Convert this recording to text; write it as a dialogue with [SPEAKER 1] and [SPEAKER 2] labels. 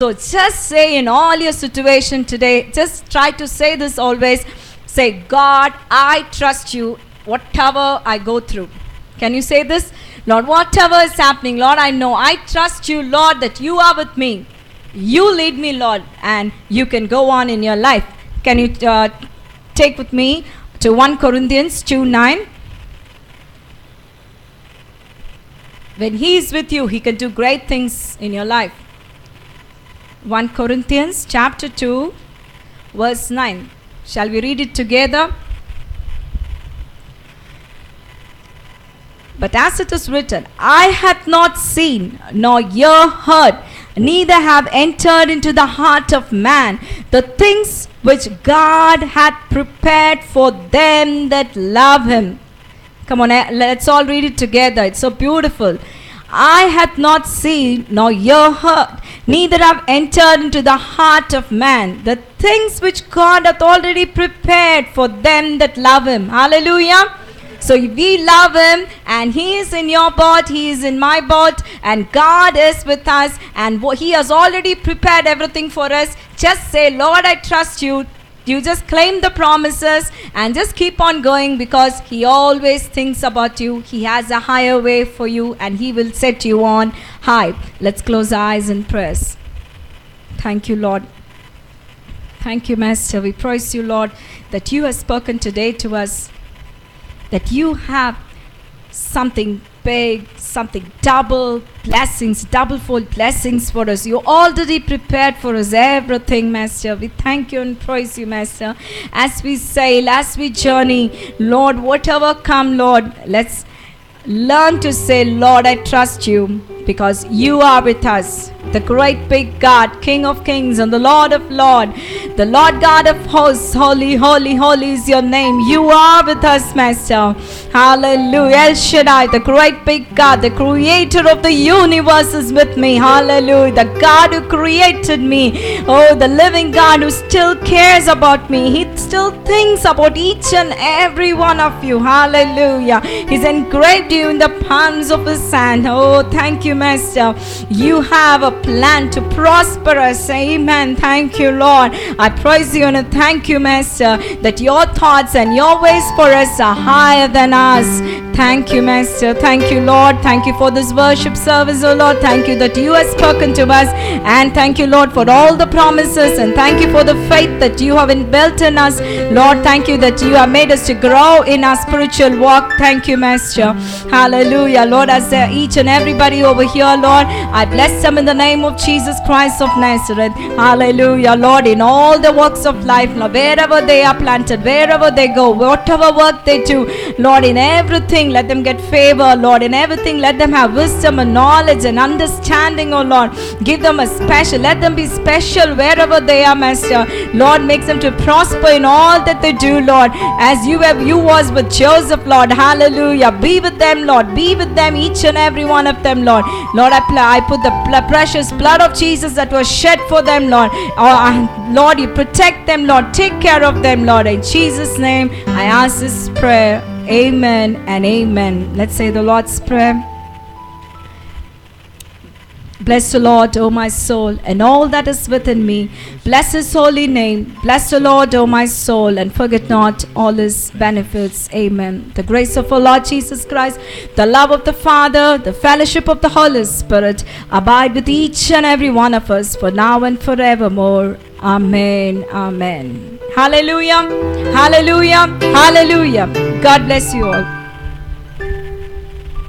[SPEAKER 1] So just say in all your situation today, just try to say this always. Say, God, I trust you whatever I go through. Can you say this? Lord, whatever is happening, Lord, I know. I trust you, Lord, that you are with me. You lead me, Lord, and you can go on in your life. Can you take with me to 1 Corinthians 2:9? When he is with you, he can do great things in your life. 1 Corinthians chapter 2, verse 9. Shall we read it together? But as it is written, eye hath not seen, nor ear heard, neither have entered into the heart of man the things which God hath prepared for them that love him. Come on, let's all read it together. It's so beautiful. Eye hath not seen, nor ear heard, neither have entered into the heart of man the things which God hath already prepared for them that love him. Hallelujah. So we love him, and he is in your boat, he is in my boat, and God is with us, and he has already prepared everything for us. Just say, Lord, I trust you. You just claim the promises and just keep on going, because he always thinks about you. He has a higher way for you, and he will set you on high. Let's close our eyes and prayers. Thank you, Lord. Thank you, Master. We praise you, Lord, that you have spoken today to us, that you have something big, something double blessings, double-fold blessings for us. You already prepared for us everything, Master. We thank you and praise you, Master. As we sail, as we journey, Lord, whatever come, Lord, let's learn to say, Lord, I trust you, because you are with us. The great big God, King of kings and the Lord of lords, the Lord God of hosts. Holy, holy, holy is your name. You are with us, Master. Hallelujah. El Shaddai, the great big God, the creator of the universe is with me. Hallelujah. The God who created me. Oh, the living God who still cares about me. He still thinks about each and every one of you. Hallelujah. He's engraved you in the palms of his hand. Oh, thank you, Master. You have a plan to prosper us. Amen. Thank you, Lord. I praise you and I thank you, Master, that your thoughts and your ways for us are higher than us. Thank you, Master. Thank you, Lord. Thank you for this worship service, oh Lord. Thank you that you have spoken to us, and thank you, Lord, for all the promises, and thank you for the faith that you have built in us. Lord, thank you that you have made us to grow in our spiritual walk. Thank you, Master. Hallelujah. Lord, as each and everybody over here, Lord, I bless them in the name of Jesus Christ of Nazareth. Hallelujah. Lord, in all the works of life, Lord, wherever they are planted, wherever they go, whatever work they do, Lord, in everything, let them get favor, Lord. In everything, let them have wisdom and knowledge and understanding, oh Lord. Give them a special, let them be special wherever they are, Master. Lord, makes them to prosper in all that they do, Lord, as you was with Joseph, Lord. Hallelujah. Be with them, Lord. Be with them, each and every one of them, Lord. Lord, I put the precious blood of Jesus that was shed for them, Lord. Lord, you protect them, Lord. Take care of them, Lord. In Jesus' name, I ask this prayer. Amen and amen. Let's say the Lord's Prayer. Bless the Lord, O my soul, and all that is within me. Bless his holy name. Bless the Lord, O my soul, and forget not all his benefits. Amen. The grace of our Lord Jesus Christ, the love of the Father, the fellowship of the Holy Spirit abide with each and every one of us for now and forevermore. Amen. Amen. Hallelujah. Hallelujah. Hallelujah. God bless you all.